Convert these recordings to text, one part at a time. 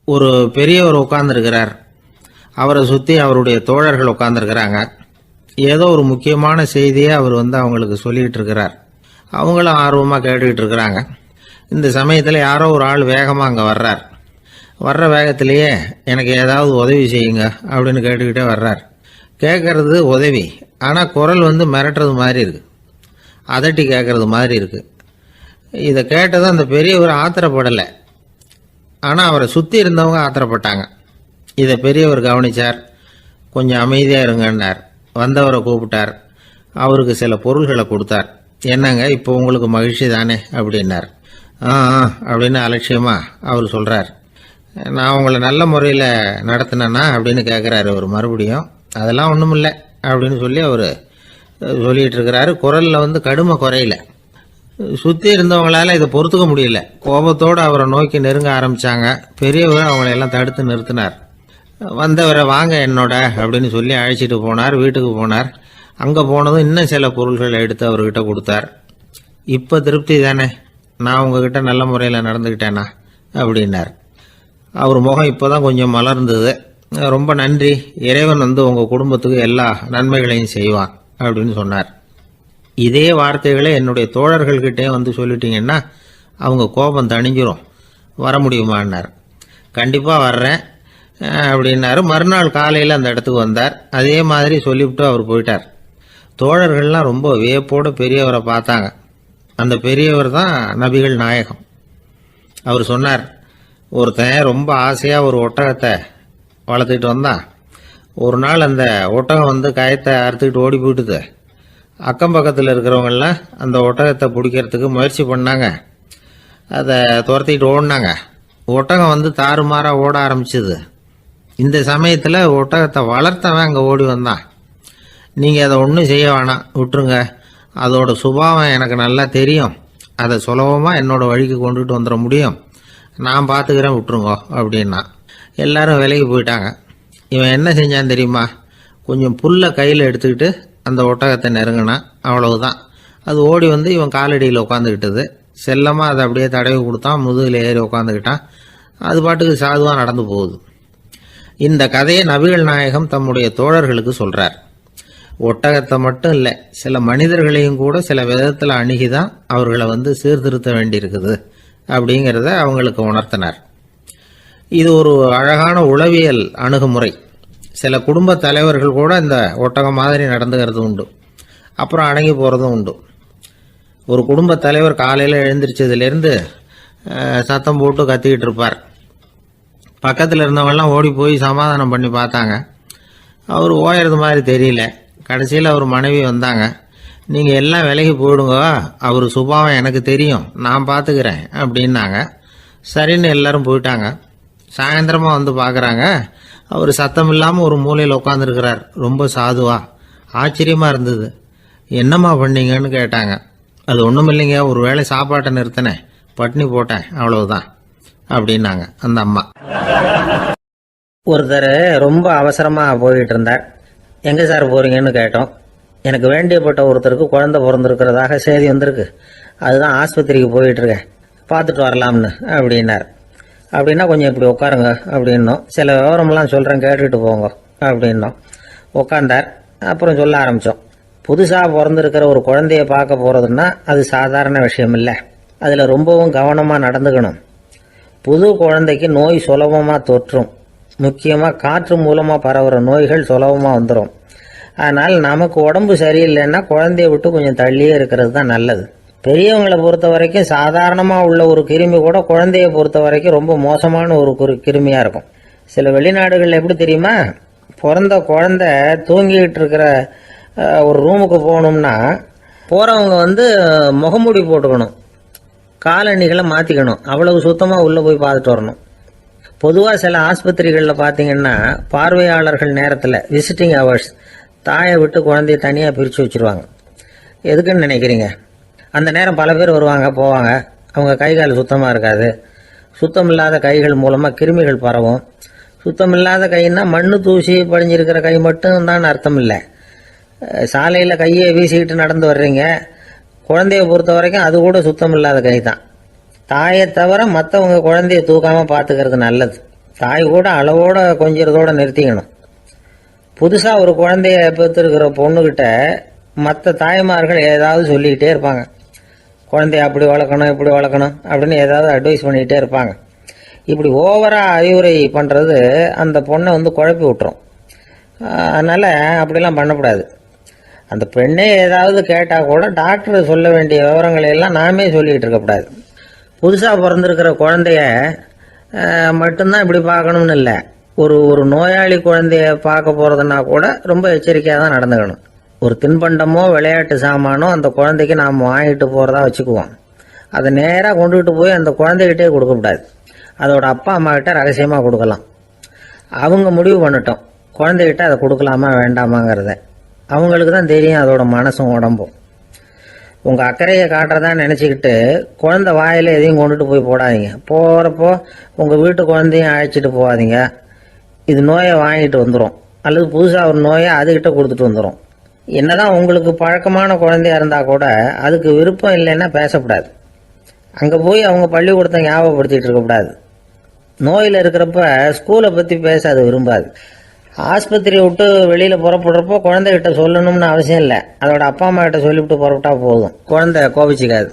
ஒரு பெரியவர் உட்கார்ந்துருக்கிறார். அவரை சுற்றி அவருடைய தோழர்கள் உட்கார்ந்துருக்கிறாங்க. ஏதோ ஒரு முக்கியமான செய்தியை அவர் அவங்களுக்கு சொல்லிகிட்டு இருக்கிறார். அவங்களும் ஆர்வமாக கேட்டுக்கிட்டு இருக்கிறாங்க. இந்த சமயத்தில் யாரோ ஒரு ஆள் வேகமாக அங்கே வர்றார். வர்ற வேகத்திலேயே எனக்கு ஏதாவது உதவி செய்யுங்க அப்படின்னு கேட்டுக்கிட்டே வர்றார். கேட்கறது உதவி, ஆனால் குரல் மிரட்டுறது மாதிரி இருக்குது, அதட்டி கேட்கறது மாதிரி இருக்குது. இதை கேட்டதும் அந்த பெரியவர் ஆத்திரப்படலை, ஆனால் அவரை சுற்றி இருந்தவங்க ஆத்திரப்பட்டாங்க. இதை பெரியவர் கவனித்தார். கொஞ்சம் அமைதியாக இருங்கன்னார். வந்தவரை கூப்பிட்டார். அவருக்கு சில பொருள்களை கொடுத்தார். என்னங்க இப்போ உங்களுக்கு மகிழ்ச்சி தானே அப்படின்னார். ஆ அப்படின்னு அலட்சியமாக அவர் சொல்கிறார். நான் உங்களை நல்ல முறையில் நடத்தினேன்னா அப்படின்னு கேட்குறாரு அவர் மறுபடியும். அதெல்லாம் ஒன்றும் இல்லை அப்படின்னு சொல்லி அவர் சொல்லிகிட்டு இருக்கிறாரு. குரலில் கடுமை குறையில. சுற்றி இருந்தவங்களால இதை பொறுத்துக்க முடியல. கோபத்தோடு அவரை நோக்கி நெருங்க ஆரம்பித்தாங்க. பெரியவர் அவங்களையெல்லாம் தடுத்து நிறுத்தினார். வந்தவரை வாங்க என்னோட அப்படின்னு சொல்லி அழைச்சிட்டு போனார். வீட்டுக்கு போனார். அங்கே போனதும் இன்னும் சில பொருள்களை எடுத்து அவர்கிட்ட கொடுத்தார். இப்போ திருப்தி தானே, நான் உங்ககிட்ட நல்ல முறையில் நடந்துக்கிட்டேனா அப்படின்னார். அவர் முகம் இப்போ தான் கொஞ்சம் மலர்ந்தது. ரொம்ப நன்றி, இறைவன் உங்கள் குடும்பத்துக்கு எல்லா நன்மைகளையும் செய்வான் அப்படின்னு சொன்னார். இதே வார்த்தைகளை என்னுடைய தோழர்கள்கிட்டே சொல்லிட்டீங்கன்னா அவங்க கோபம் தணிஞ்சிரும், வர முடியுமான்னார். கண்டிப்பாக வர்றேன் அப்படின்னாரு. மறுநாள் காலையில் அந்த இடத்துக்கு வந்தார். அதே மாதிரி சொல்லிவிட்டு அவர் போயிட்டார். தோழர்கள்லாம் ரொம்ப வியப்போடு பெரியவரை பார்த்தாங்க. அந்த பெரியவர் தான் நபிகள் நாயகம். அவர் சொன்னார், ஒருத்தன் ரொம்ப ஆசையாக ஒரு ஒட்டகத்தை வளர்த்துக்கிட்டு வந்தான். ஒரு நாள் அந்த ஒட்டகம் கயத்தை அறுத்துக்கிட்டு ஓடி போயிட்டுது. அக்கம் பக்கத்தில் இருக்கிறவங்கெல்லாம் அந்த ஒட்டகத்தை பிடிக்கிறதுக்கு முயற்சி பண்ணாங்க. அதை துரத்திக்கிட்டு ஓடினாங்க. ஒட்டகம் தாறுமாறாக ஓட ஆரம்பிச்சிது. இந்த சமயத்தில் ஒட்டகத்தை வளர்த்தவன் அங்கே ஓடி வந்தான். நீங்கள் அதை ஒன்றும் செய்ய வேணாம், விட்டுருங்க, அதோட சுபாவம் எனக்கு நல்லா தெரியும், அதை சுலபமாக என்னோட வழிக்கு கொண்டுட்டு வந்துட முடியும், நான் பார்த்துக்கிறேன், விட்டுருங்கோ அப்படின்னா. எல்லாரும் விலைக்கு போயிட்டாங்க. இவன் என்ன செஞ்சான் தெரியுமா? கொஞ்சம் புல்லை கையில் எடுத்துக்கிட்டு அந்த ஒட்டகத்தை நெருங்கினான். அவ்வளவுதான். அது ஓடி இவன் காலடியில் உட்காந்துக்கிட்டது. செல்லமாக அதை அப்படியே தடவி கொடுத்தான். முதுகில் ஏறி உட்காந்துக்கிட்டான். அது பாட்டுக்கு சாதுவாக நடந்து போகுது. இந்த கதையை நபிகள் நாயகம் தம்முடைய தோழர்களுக்கு சொல்கிறார். ஒட்டகத்தை மட்டும் இல்லை, சில மனிதர்களையும் கூட சில விதத்தில் அணுகிதான் அவர்களை சீர்திருத்த வேண்டியிருக்குது அப்படிங்கிறத அவங்களுக்கு உணர்த்தினார். இது ஒரு அழகான உளவியல் அணுகுமுறை. சில குடும்ப தலைவர்கள் கூட இந்த ஒட்டகம் மாதிரி நடந்துக்கிறது உண்டு, அப்புறம் அடங்கி போகிறதும் உண்டு. ஒரு குடும்ப தலைவர் காலையில் எழுந்திரிச்சதுலேருந்து சத்தம் போட்டு கத்திக்கிட்டு இருப்பார். பக்கத்தில் இருந்தவங்கெல்லாம் ஓடி போய் சமாதானம் பண்ணி பார்த்தாங்க. அவர் ஓயறது மாதிரி தெரியல. கடைசியில் அவர் மனைவி வந்தாங்க. நீங்கள் எல்லாம் விலகி போயிடுங்க, அவர் சுபாவம் எனக்கு தெரியும், நான் பார்த்துக்கிறேன் அப்படின்னாங்க. சரின்னு எல்லாரும் போயிட்டாங்க. சாயந்தரமாக பார்க்குறாங்க, அவர் சத்தம் இல்லாமல் ஒரு மூலையில் உட்காந்துருக்கிறார். ரொம்ப சாதுவா. ஆச்சரியமாக இருந்தது. என்னம்மா பண்ணீங்கன்னு கேட்டாங்க. அது ஒன்றும் இல்லைங்க, ஒரு வேளை சாப்பாட்டை நிறுத்தினேன், பட்னி போட்டேன், அவ்வளவுதான் அப்படின்னாங்க அந்த அம்மா. ஒருத்தர் ரொம்ப அவசரமாக போயிட்டு இருந்தார். எங்கே சார் போகிறீங்கன்னு கேட்டோம். எனக்கு வேண்டியப்பட்ட ஒருத்தருக்கு குழந்தை பிறந்திருக்கிறதாக செய்தி வந்திருக்கு, அதுதான் ஆஸ்பத்திரிக்கு போயிட்டுருக்கேன், பார்த்துட்டு வரலாம்னு அப்படின்னார். அப்படின்னா கொஞ்சம் இப்படி உட்காருங்க அப்படின்னோம். சில விவரமெல்லாம் சொல்கிறேன், கேட்டுக்கிட்டு போங்க அப்படின்னோம். உட்காந்தார். அப்புறம் சொல்ல ஆரம்பித்தோம். புதுசாக பிறந்திருக்கிற ஒரு குழந்தைய பார்க்க போகிறதுன்னா அது சாதாரண விஷயம் இல்லை, அதில் ரொம்பவும் கவனமாக நடந்துக்கணும். புது குழந்தைக்கு நோய் சுலபமாக தொற்றும். முக்கியமாக காற்று மூலமாக பரவுகிற நோய்கள் சுலபமாக வந்துடும். அதனால் நமக்கு உடம்பு சரியில்லைன்னா குழந்தைய விட்டு கொஞ்சம் தள்ளியே இருக்கிறது தான் நல்லது. பெரியவங்களை பொறுத்த வரைக்கும் சாதாரணமாக உள்ள ஒரு கிருமி கூட குழந்தைய பொறுத்த வரைக்கும் ரொம்ப மோசமான ஒரு கிருமியாக இருக்கும். சில வெளிநாடுகளில் எப்படி தெரியுமா, பிறந்த குழந்தை தூங்கிக்கிட்டு இருக்கிற ஒரு ரூமுக்கு போகணும்னா போகிறவங்க முகமூடி போட்டுக்கணும், காலணிகளை மாற்றிக்கணும், அவ்வளவு சுத்தமாக உள்ளே போய் பார்த்துட்டு வரணும். பொதுவாக சில ஆஸ்பத்திரிகளில் பார்த்தீங்கன்னா பார்வையாளர்கள் நேரத்தில் விசிட்டிங் ஹவர்ஸ் தாயை விட்டு குழந்தைய தனியாக பிரித்து வச்சுருவாங்க. எதுக்குன்னு நினைக்கிறீங்க? அந்த நேரம் பல பேர் வருவாங்க போவாங்க, அவங்க கை கால் சுத்தமாக இருக்காது. சுத்தம் இல்லாத கைகள் மூலமாக கிருமிகள் பரவும். சுத்தம் இல்லாத கைன்னா மண்ணு தூசி படிஞ்சிருக்கிற கை மட்டும் தான் அர்த்தம் இல்லை. சாலையில் கையை வீசிக்கிட்டு நடந்து வர்றீங்க, குழந்தைய பொறுத்த வரைக்கும் அது கூட சுத்தம் இல்லாத கை தான். தாயை தவிர மற்றவங்க குழந்தைய தூக்காமல் பார்த்துக்கிறது நல்லது. தாய் கூட அளவோட கொஞ்சிறதோட நிறுத்திக்கணும். புதுசாக ஒரு குழந்தைய பெற்றிருக்கிற பொண்ணுக்கிட்ட மற்ற தாய்மார்கள் ஏதாவது சொல்லிக்கிட்டே இருப்பாங்க. குழந்தைய அப்படி வளர்க்கணும் இப்படி வளர்க்கணும் அப்படின்னு ஏதாவது அட்வைஸ் பண்ணிக்கிட்டே இருப்பாங்க. இப்படி ஓவராக அறிவுரை பண்ணுறது அந்த பொண்ணை குழப்பி விட்டுரும். அதனால் அப்படிலாம் பண்ணக்கூடாது. அந்த பெண்ணே ஏதாவது கேட்டால் கூட டாக்டர் சொல்ல வேண்டிய விவரங்களை எல்லாம் நாமே சொல்லிக்கிட்டு இருக்கக்கூடாது. புதுசாக பிறந்திருக்கிற குழந்தைய மட்டும்தான் இப்படி பார்க்கணும்னு இல்லை. ஒரு நோயாளி குழந்தைய பார்க்க போகிறதுனா கூட ரொம்ப எச்சரிக்கையாக தான் நடந்துக்கணும். ஒரு தின்பண்டமோ விளையாட்டு சாமானோ அந்த குழந்தைக்கு நாம் வாங்கிட்டு போகிறதா வச்சுக்குவோம். அதை நேராக கொண்டுகிட்டு போய் அந்த குழந்தைகிட்டே கொடுக்கக்கூடாது. அதோட அப்பா அம்மா கிட்ட ரகசியமாக கொடுக்கலாம். அவங்க முடிவு பண்ணட்டும் குழந்தைகிட்ட அதை கொடுக்கலாமா வேண்டாமாங்கிறத. அவங்களுக்கு தான் தெரியும் அதோட மனசும் உடம்பும். உங்கள் அக்கறையை காட்டுறதா நினச்சிக்கிட்டு குழந்தை வாயில் எதையும் கொண்டுட்டு போய் போடாதீங்க. போகிறப்போ உங்கள் வீட்டு குழந்தையும் அழைச்சிட்டு போகாதீங்க. இது நோயை வாங்கிட்டு வந்துடும், அல்லது புதுசாக ஒரு நோயை அதுக்கிட்ட கொடுத்துட்டு வந்துடும். என்னதான் உங்களுக்கு பழக்கமான குழந்தையா இருந்தால் கூட அதுக்கு விருப்பம் இல்லைன்னா பேசக்கூடாது. அங்கே போய் அவங்க பள்ளிக்கூடத்தை ஞாபகப்படுத்திகிட்டு இருக்கக்கூடாது. நோயில் இருக்கிறப்ப ஸ்கூலை பற்றி பேச அது விரும்பாது. ஆஸ்பத்திரியை விட்டு வெளியில் புறப்படுறப்போ குழந்தைகிட்ட சொல்லணும்னு அவசியம் இல்லை. அதோட அப்பா அம்மா கிட்ட சொல்லிவிட்டு புறப்பட்டா போதும். குழந்தை கோபிச்சிக்காது.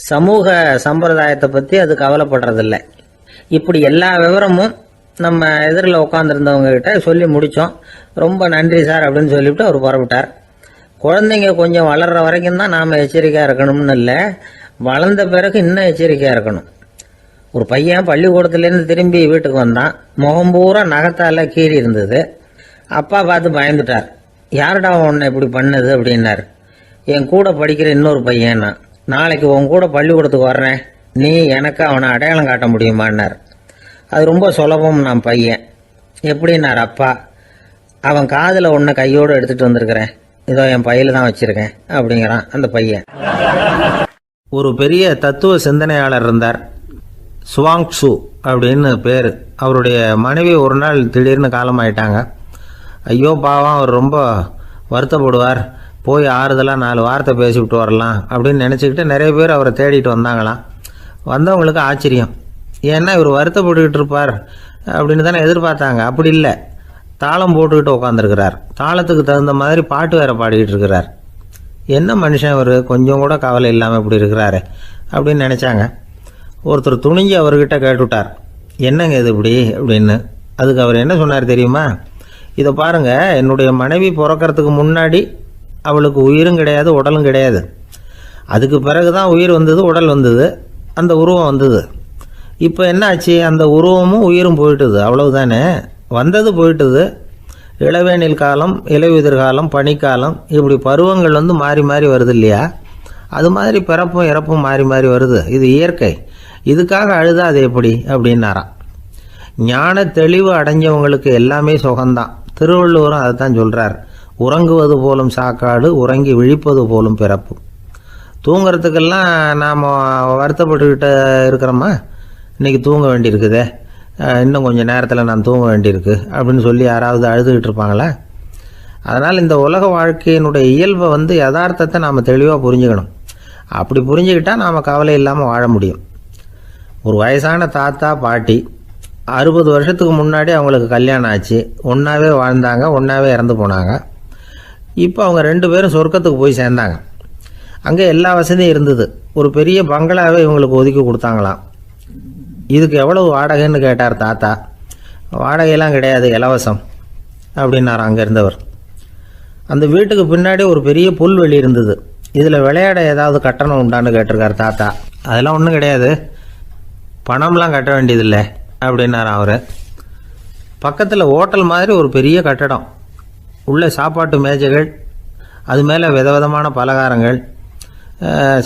சமூக சம்பிரதாயத்தை பற்றி அது கவலைப்படுறதில்லை. இப்படி எல்லா விவரமும் நம்ம எதிரில் உட்காந்துருந்தவங்க கிட்ட சொல்லி முடித்தோம். ரொம்ப நன்றி சார் அப்படின்னு சொல்லிவிட்டு அவர் புறப்பட்டார். குழந்தைங்க கொஞ்சம் வளர்கிற வரைக்கும் தான் நாம் எச்சரிக்கையாக இருக்கணும்னு இல்லை, வளர்ந்த பிறகு இன்னும் எச்சரிக்கையாக இருக்கணும். ஒரு பையன் பள்ளிக்கூடத்துலேருந்து திரும்பி வீட்டுக்கு வந்தான். முகம் பூரா நகத்தால் கீறி இருந்தது. அப்பா பார்த்து பயந்துட்டார். யாருடா உன்னை இப்படி பண்ணது அப்படின்னார். என் கூட படிக்கிற இன்னொரு பையனா. நாளைக்கு உன் கூட பள்ளிக்கூடத்துக்கு வர்றேன், நீ எனக்கு அவனை அடையாளம் காட்ட முடியுமான்னார். அது ரொம்ப சுலபம் நான் பையன். எப்படின்னார் அப்பா. அவன் காதில் ஒன்று கையோடு எடுத்துகிட்டு வந்திருக்கிறேன், இதோ என் பையில தான் வச்சுருக்கேன் அப்படிங்கிறான் அந்த பையன். ஒரு பெரிய தத்துவ சிந்தனையாளர் இருந்தார், சுவாங்சு அப்படின்னு பேர். அவருடைய மனைவி ஒரு நாள் திடீர்னு காலமாயிட்டாங்க. ஐயோ பாவம், அவர் ரொம்ப வருத்தப்படுவார், போய் ஆறுதலாக 4 வார்த்தை பேசிவிட்டு வரலாம் அப்படின்னு நினச்சிக்கிட்டு நிறைய பேர் அவரை தேடிட்டு வந்தாங்களாம். வந்தவங்களுக்கு ஆச்சரியம். ஏன்னா இவர் வருத்தப்பட்டுக்கிட்டு இருப்பார் அப்படின்னு தானே எதிர்பார்த்தாங்க. அப்படி இல்லை, தாளம் போட்டுக்கிட்டு உட்காந்துருக்கிறார். தாளத்துக்கு தகுந்த மாதிரி பாட்டு வேறு பாடிக்கிட்டு இருக்கிறார். என்ன மனுஷன் இவர், கொஞ்சம் கூட கவலை இல்லாமல் இப்படி இருக்கிறாரு அப்படின்னு நினச்சாங்க. ஒருத்தர் துணிஞ்சு அவர்கிட்ட கேட்டுவிட்டார், என்னங்க இது இப்படி அப்படின்னு. அதுக்கு அவர் என்ன சொன்னார் தெரியுமா? இதை பாருங்கள், என்னுடைய மனைவி பிறக்கிறதுக்கு முன்னாடி அவளுக்கு உயிரும் கிடையாது உடலும் கிடையாது. அதுக்கு பிறகு தான் உயிர் வந்தது, உடல் வந்தது, அந்த உருவம் வந்தது. இப்போ என்ன ஆச்சு? அந்த உருவமும் உயிரும் போயிட்டுது, அவ்வளவுதானே. வந்தது போயிட்டுது. இளவேனில் காலம், இலையுதிர் காலம், பனிக்காலம், இப்படி பருவங்கள் மாறி மாறி வருது இல்லையா? அது மாதிரி பிறப்பும் இறப்பும் மாறி மாறி வருது. இது இயற்கை. இதுக்காக அழுதா அது எப்படி அப்படின்னாராம். ஞான தெளிவு அடைஞ்சவங்களுக்கு எல்லாமே சுகம்தான். திருவள்ளுவரும் அதை தான் சொல்கிறார், உறங்குவது போலும் சாக்காடு, உறங்கி விழிப்பது போலும் பிறப்பு. தூங்கிறதுக்கெல்லாம் நாம் வருத்தப்பட்டுக்கிட்ட இருக்கிறோமா? இன்றைக்கி தூங்க வேண்டியிருக்குதே, இன்னும் கொஞ்சம் நேரத்தில் நான் தூங்க வேண்டியிருக்கு அப்படின்னு சொல்லி யாராவது அழுதுகிட்டு இருப்பாங்களா? அதனால் இந்த உலக வாழ்க்கையினுடைய இயல்பை யதார்த்தத்தை நாம் தெளிவாக புரிஞ்சுக்கணும். அப்படி புரிஞ்சுக்கிட்டால் நாம் கவலை இல்லாமல் வாழ முடியும். ஒரு வயசான தாத்தா பாட்டி 60 வருஷத்துக்கு முன்னாடி அவங்களுக்கு கல்யாணம் ஆச்சு. ஒன்றாவே வாழ்ந்தாங்க, ஒன்றாவே இறந்து போனாங்க. இப்போ அவங்க 2 பேரும் சொர்க்கத்துக்கு போய் சேர்ந்தாங்க. அங்கே எல்லா வசதியும் இருந்தது. ஒரு பெரிய பங்களாவே இவங்களுக்கு ஒதுக்கி கொடுத்தாங்களாம். இதுக்கு எவ்வளவு வாடகைன்னு கேட்டார் தாத்தா. வாடகையெல்லாம் கிடையாது, இலவசம் அப்படின்னார் அங்கே இருந்தவர். அந்த வீட்டுக்கு பின்னாடி ஒரு பெரிய புல்வெளி இருந்தது. இதில் விளையாட ஏதாவது கட்டணம் உண்டான்னு கேட்டிருக்கார் தாத்தா. அதெல்லாம் ஒன்றும் கிடையாது, பணம்லாம் கட்ட வேண்டியதில்லை அப்படின்னார் அவர். பக்கத்தில் ஹோட்டல் மாதிரி ஒரு பெரிய கட்டடம், உள்ள சாப்பாட்டு மேஜைகள், அது மேலே விதவிதமான பலகாரங்கள்.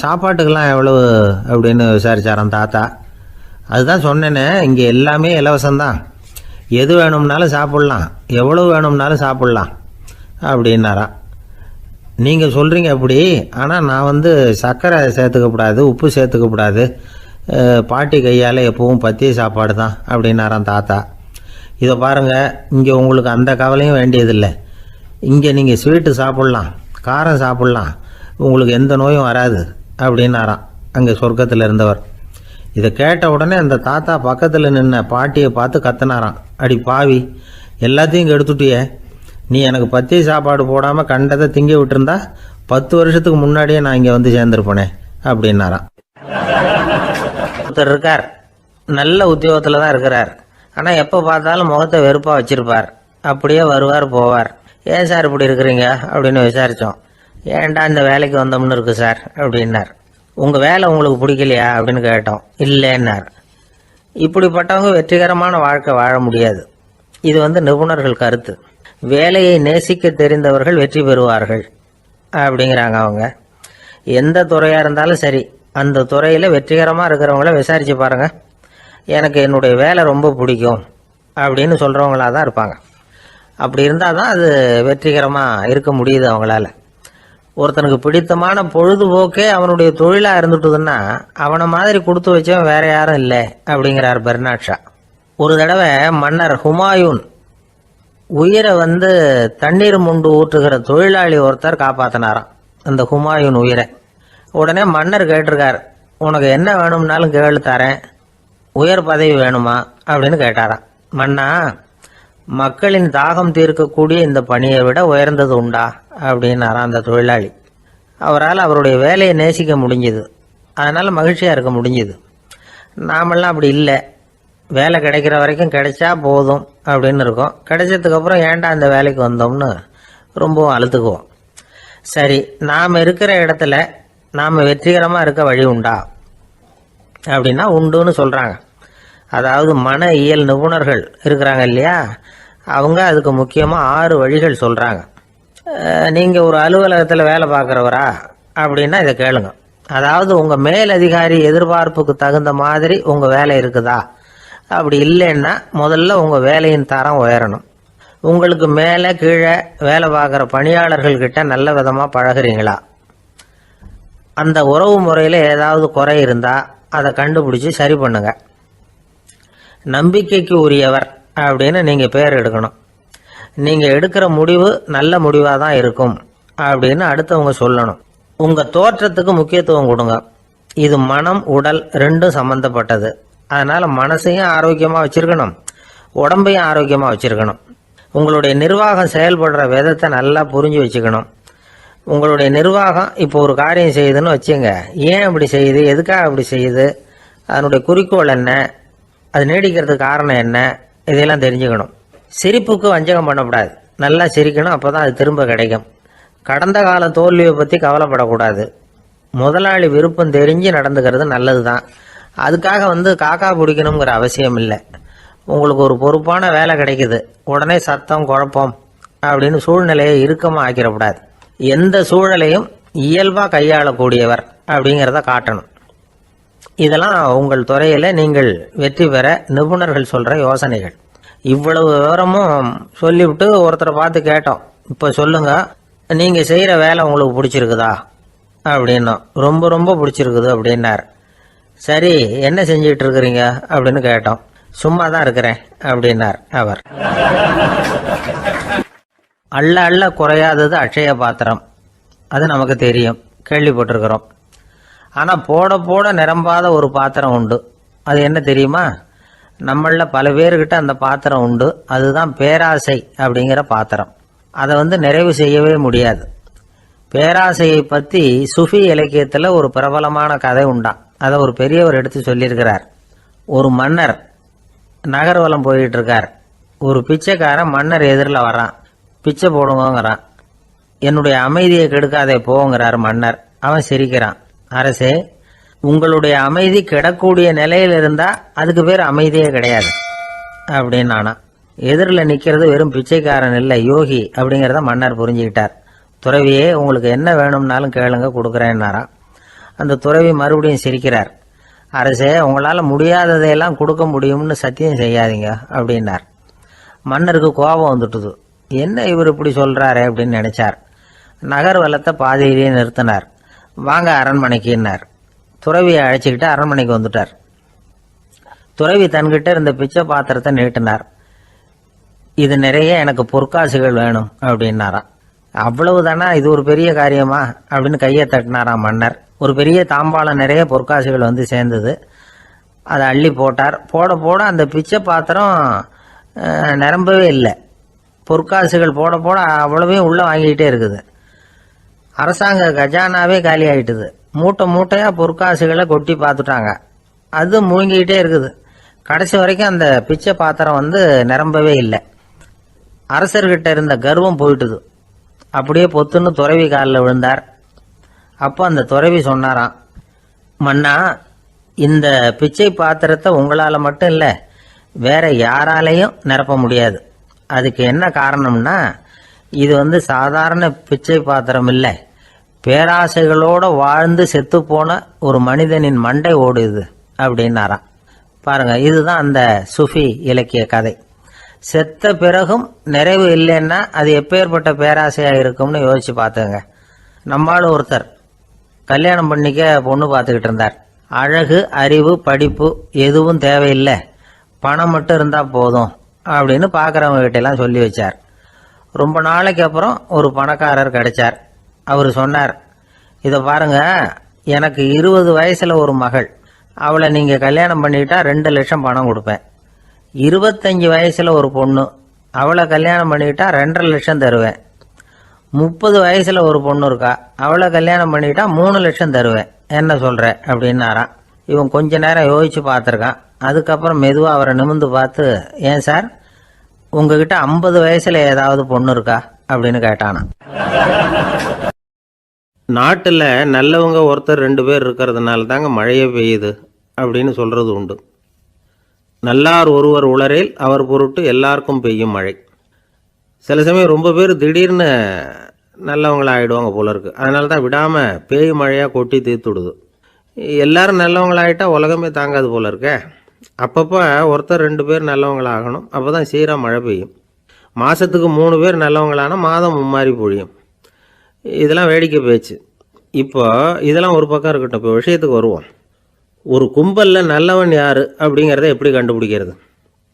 சாப்பாட்டுக்கெல்லாம் எவ்வளவு அப்படின்னு விசாரித்தாராம் தாத்தா. அதுதான் சொன்னேனே, இங்கே எல்லாமே இலவசம்தான், எது வேணும்னாலும் சாப்பிட்லாம், எவ்வளவு வேணும்னாலும் சாப்பிட்லாம் அப்படின்னாராம். நீங்கள் சொல்கிறீங்க அப்படி, ஆனால் நான் சர்க்கரை சேர்த்துக்கக்கூடாது, உப்பு சேர்த்துக்கக்கூடாது, பாட்டி கையால் எப்பவும் பத்திய சாப்பாடு தான் அப்படின்னாராம் தாத்தா. இதை பாருங்கள், இங்கே உங்களுக்கு அந்த கவலையும் வேண்டியதில்லை. இங்கே நீங்கள் ஸ்வீட்டு சாப்பிட்லாம், காரம் சாப்பிட்லாம், உங்களுக்கு எந்த நோயும் வராது அப்படின்னாராம் அங்கே சொர்க்கத்தில் இருந்தவர். இதை கேட்ட உடனே அந்த தாத்தா பக்கத்தில் நின்ன பாட்டியை பார்த்து கத்தினாராம், அடி பாவி, எல்லாத்தையும் கெடுத்துட்டியே, நீ எனக்கு பத்திய சாப்பாடு போடாமல் கண்டதை திங்க விட்டுருந்தா 10 வருஷத்துக்கு முன்னாடியே நான் இங்கே வந்து சேர்ந்துருப்பேனே அப்படின்னாராம். ஒருத்தர் இருக்கார், நல்ல உத்தியோகத்தில் தான் இருக்கிறார். ஆனால் எப்போ பார்த்தாலும் முகத்தை வெறுப்பாக வச்சிருப்பார். அப்படியே வருவார் போவார். ஏன் சார் இப்படி இருக்கிறீங்க அப்படின்னு விசாரித்தோம். ஏன்டா இந்த வேலைக்கு வந்தோம்னு இருக்கு சார் அப்படின்னார். உங்கள் வேலை உங்களுக்கு பிடிக்கலையா அப்படின்னு கேட்டோம். இல்லைன்னார். இப்படிப்பட்டவங்க வெற்றிகரமான வாழ்க்கை வாழ முடியாது. இது நிபுணர்கள் கருத்து. வேலையை நேசிக்க தெரிந்தவர்கள் வெற்றி பெறுவார்கள் அப்படிங்கிறாங்க அவங்க. எந்த துறையாக இருந்தாலும் சரி, அந்த துறையில் வெற்றிகரமாக இருக்கிறவங்கள விசாரித்து பாருங்க. எனக்கு என்னுடைய வேலை ரொம்ப பிடிக்கும் அப்படின்னு சொல்கிறவங்களா தான் இருப்பாங்க. அப்படி இருந்தால் தான் அது வெற்றிகரமாக இருக்க முடியுது அவங்களால. ஒருத்தனுக்கு பிடித்தமான பொழுதுபோக்கே அவனுடைய தொழிலாக இருந்துட்டுதுன்னா அவனை மாதிரி கொடுத்து வச்சவன் வேற யாரும் இல்லை அப்படிங்கிறார் பெர்னாட் ஷா. ஒரு தடவை மன்னர் ஹுமாயூன் உயிரை தண்ணீர் முண்டு ஊற்றுகிற தொழிலாளி ஒருத்தர் காப்பாத்தினாராம் அந்த ஹுமாயூன் உயிரை. உடனே மன்னர் கேட்டிருக்கார், உனக்கு என்ன வேணும்னாலும் கேளு தரேன், உயர் பதவி வேணுமா அப்படின்னு கேட்டாராம். மன்னா, மக்களின் தாகம் தீர்க்கக்கூடிய இந்த பணியை விட உயர்ந்தது உண்டா அப்படின்னாராம் அந்த தொழிலாளி. அவரால் அவருடைய வேலையை நேசிக்க முடிஞ்சுது, அதனால் மகிழ்ச்சியாக இருக்க முடிஞ்சுது. நாமெல்லாம் அப்படி இல்லை. வேலை கிடைக்கிற வரைக்கும் கிடைச்சா போதும் அப்படின்னு இருக்கோம். கிடைச்சதுக்கப்புறம் ஏன்டா அந்த வேலைக்கு வந்தோம்னு ரொம்பவும் அழுத்துக்குவோம். சரி, நாம் இருக்கிற இடத்துல நாம் வெற்றிகரமாக இருக்க வழி உண்டா அப்படின்னா உண்டுன்னு சொல்கிறாங்க. அதாவது மன இயல் நிபுணர்கள் இருக்கிறாங்க இல்லையா, அவங்க அதுக்கு முக்கியமாக 6 வழிகள் சொல்கிறாங்க. நீங்கள் ஒரு அலுவலகத்தில் வேலை பார்க்குறவரா அப்படின்னா இதை கேளுங்க. அதாவது உங்கள் மேலதிகாரி எதிர்பார்ப்புக்கு தகுந்த மாதிரி உங்கள் வேலை இருக்குதா? அப்படி இல்லைன்னா முதல்ல உங்கள் வேலையின் தரம் உயரணும். உங்களுக்கு மேலே கீழே வேலை பார்க்குற பணியாளர்கள்கிட்ட நல்ல விதமாக பழகிறீங்களா? அந்த உறவு முறையில் ஏதாவது குறை இருந்தால் அதை கண்டுபிடிச்சி சரி பண்ணுங்க. நம்பிக்கைக்கு உரியவர் அப்படின்னு நீங்கள் பேர் எடுக்கணும். நீங்கள் எடுக்கிற முடிவு நல்ல முடிவாக தான் இருக்கும் அப்படின்னு அடுத்தவங்க சொல்லணும். உங்கள் தோற்றத்துக்கு முக்கியத்துவம் கொடுங்க. இது மனம் உடல் ரெண்டும் சம்பந்தப்பட்டது. அதனால் மனசையும் ஆரோக்கியமாக வச்சுருக்கணும், உடம்பையும் ஆரோக்கியமாக வச்சுருக்கணும். உங்களுடைய நிர்வாகம் செயல்படுற விதத்தை நல்லா புரிஞ்சு வச்சுக்கணும். உங்களுடைய நிர்வாகம் இப்போ ஒரு காரியம் செய்யுதுன்னு வச்சுங்க, ஏன் அப்படி செய்யுது, எதுக்காக அப்படி செய்யுது, அதனுடைய குறிக்கோள் என்ன, அது நீடிக்கிறதுக்கு காரணம் என்ன, இதையெல்லாம் தெரிஞ்சுக்கணும். சிரிப்புக்கு வஞ்சகம் பண்ணக்கூடாது, நல்லா சிரிக்கணும், அப்போ தான் அது திரும்ப கிடைக்கும். கடந்த கால தோல்வியை பற்றி கவலைப்படக்கூடாது. முதலாளி விருப்பம் தெரிஞ்சு நடந்துக்கிறது நல்லது தான். அதுக்காக காக்கா பிடிக்கணுங்கிற அவசியம் இல்லை. உங்களுக்கு ஒரு பொறுப்பான வேலை கிடைக்குது, உடனே சத்தம் குழப்பம் அப்படின்னு சூழ்நிலையை இறுக்கமாக ஆக்கிடக்கூடாது. எந்த சூழலையும் இயல்பாக கையாளக்கூடியவர் அப்படிங்கிறத காட்டணும். இதெல்லாம் உங்கள் துறையில் நீங்கள் வெற்றி பெற நிபுணர்கள் சொல்கிற யோசனைகள். இவ்வளவு விவரமும் சொல்லிவிட்டு ஒருத்தரை பார்த்து கேட்டோம், இப்போ சொல்லுங்க, நீங்கள் செய்கிற வேலை உங்களுக்கு பிடிச்சிருக்குதா அப்படின்னோம். ரொம்ப ரொம்ப பிடிச்சிருக்குது அப்படின்னார். சரி, என்ன செஞ்சிட்டு இருக்கிறீங்க அப்படின்னு கேட்டோம். சும்மா தான் இருக்கிறேன் அப்படின்னார் அவர். அள்ள அள்ள குறையாதது அட்சய பாத்திரம், அது நமக்கு தெரியும், கேள்விப்பட்டிருக்கிறோம். ஆனால் போட போட நிரம்பாத ஒரு பாத்திரம் உண்டு. அது என்ன தெரியுமா? நம்மளில் பல பேர்கிட்ட அந்த பாத்திரம் உண்டு. அதுதான் பேராசை அப்படிங்கிற பாத்திரம். அதை நிறைவு செய்யவே முடியாது. பேராசையை பற்றி சுஃபி இலக்கியத்தில் ஒரு பிரபலமான கதை உண்டாம். அதை ஒரு பெரியவர் எடுத்து சொல்லியிருக்கிறார். ஒரு மன்னர் நகர்வலம் போயிட்டு இருக்கார். ஒரு பிச்சைக்காரன் மன்னர் எதிரில் வரான். பிச்சை போடுங்கிறான். என்னுடைய அமைதியை கெடுக்காதே போங்கிறார் மன்னர். அவன் சிரிக்கிறான். அரசே, உங்களுடைய அமைதி கெடக்கூடிய நிலையில் இருந்தால் அதுக்கு பேர் அமைதியே கிடையாது அப்படின்னு ஆனா. எதிரில் நிற்கிறது வெறும் பிச்சைக்காரன் இல்லை, யோகி அப்படிங்கிறத மன்னர் புரிஞ்சுக்கிட்டார். துறவியே, உங்களுக்கு என்ன வேணும்னாலும் கேளுங்க, கொடுக்குறேன்னாராம். அந்த துறவி மறுபடியும் சிரிக்கிறார். அரசே, உங்களால் முடியாததையெல்லாம் கொடுக்க முடியும்னு சத்தியம் செய்யாதீங்க அப்படின்னார். மன்னருக்கு கோபம் வந்துட்டுது. என்ன இவர் இப்படி சொல்கிறாரே அப்படின்னு நினைச்சார். நகர்வலத்தை பாதியிலேயே நிறுத்தினார். வாங்க அரண்மனைக்குன்னார். துறவியை அழைச்சிக்கிட்டு அரண்மனைக்கு வந்துட்டார். துறவி தன்கிட்ட இருந்த பிச்சை பாத்திரத்தை நீட்டினார். இது நிறைய எனக்கு பொற்காசுகள் வேணும் அப்படின்னாராம். அவ்வளவுதானா, இது ஒரு பெரிய காரியமா அப்படின்னு கையை தட்டினாராம் மன்னர். ஒரு பெரிய தாம்பாளம் நிறைய பொற்காசுகள் சேர்ந்தது. அதை அள்ளி போட்டார். போட போட அந்த பிச்சை பாத்திரம் நிரம்பவே இல்லை. பொற்காசுகள் போட போட அவ்வளவையும் உள்ளே வாங்கிக்கிட்டே இருக்குது. அரசாங்க கஜானாவே காலி ஆகிட்டுது. மூட்டை மூட்டையாக பொற்காசுகளை கொட்டி பார்த்துட்டாங்க. அது முழுங்கிக்கிட்டே இருக்குது. கடைசி வரைக்கும் அந்த பிச்சை பாத்திரம் நிரம்பவே இல்லை. அரசர்கிட்ட இருந்த கர்வம் போயிட்டுது. அப்படியே பொத்துன்னு துறவி காலில் விழுந்தார். அப்போ அந்த துறவி சொன்னாராம், மன்னா, இந்த பிச்சை பாத்திரத்தை உங்களால் மட்டும் இல்லை, வேற யாராலையும் நிரப்ப முடியாது. அதுக்கு என்ன காரணம்னா, இது சாதாரண பிச்சை பாத்திரம் இல்லை, பேராசைகளோடு வாழ்ந்து செத்து போன ஒரு மனிதனின் மண்டை ஓடுது அப்படின்னாராம். பாருங்க, இதுதான் அந்த சுஃபி இலக்கிய கதை. செத்த பிறகும் நிறைவு இல்லைன்னா அது எப்பேற்பட்ட பேராசையாக இருக்கும்னு யோசிச்சு பார்த்துங்க. நம்மால் ஒருத்தர் கல்யாணம் பண்ணிக்க பொண்ணு பார்த்துக்கிட்டு இருந்தார். அழகு, அறிவு, படிப்பு எதுவும் தேவையில்லை, பணம் மட்டும் இருந்தால் போதும் அப்படின்னு பார்க்குறவங்க கிட்டெல்லாம் சொல்லி வச்சார். ரொம்ப நாளைக்கு அப்புறம் ஒரு பணக்காரர் கிடைச்சார். அவர் சொன்னார், இதை பாருங்க, எனக்கு 20 வயசுல ஒரு மகள், அவளை நீங்கள் கல்யாணம் பண்ணிக்கிட்டா 2 லட்சம் பணம் கொடுப்பேன். 25 வயசுல ஒரு பொண்ணு, அவளை கல்யாணம் பண்ணிக்கிட்டா 2.5 லட்சம் தருவேன். 30 வயசுல ஒரு பொண்ணு இருக்கா, அவளை கல்யாணம் பண்ணிக்கிட்டா 3 லட்சம் தருவேன். என்ன சொல்ற அப்படின்னாராம். இவன் கொஞ்ச நேரம் யோசிச்சு பார்த்துருக்கான். அதுக்கப்புறம் மெதுவாக அவரை நிமிர்ந்து பார்த்து, ஏன் சார், உங்ககிட்ட 50 வயசுல ஏதாவது பொண்ணு இருக்கா அப்படின்னு கேட்டானா. நாட்டில் நல்லவங்க ஒருத்தர் 2 பேர் இருக்கிறதுனால தாங்க மழையே பெய்யுது அப்படின்னு சொல்றது உண்டு. நல்லார் ஒருவர் உளரேல் அவர் பொருட்டு எல்லாருக்கும் பெய்யும் மழை. சில சமயம் ரொம்ப பேர் திடீர்னு நல்லவங்களா ஆகிடுவாங்க போல இருக்கு. அதனால தான் விடாமல் பேய் மழையாக கொட்டி தீர்த்துடுது. எல்லாரும் நல்லவங்களாகிட்டா உலகமே தாங்காது போல இருக்க. அப்பப்போ ஒருத்தர் 2 பேர் நல்லவங்களாகணும். அப்போ தான் சீராக மழை பெய்யும். மாதத்துக்கு 3 பேர் நல்லவங்களானா மாதம் மும்மாரி பொழியும். இதெல்லாம் வேடிக்கை பேச்சு. இப்போ இதெல்லாம் ஒரு பக்கம் இருக்கட்டும். இப்போ விஷயத்துக்கு வருவோம். ஒரு கும்பலில் நல்லவன் யார் அப்படிங்கிறத எப்படி கண்டுபிடிக்கிறது?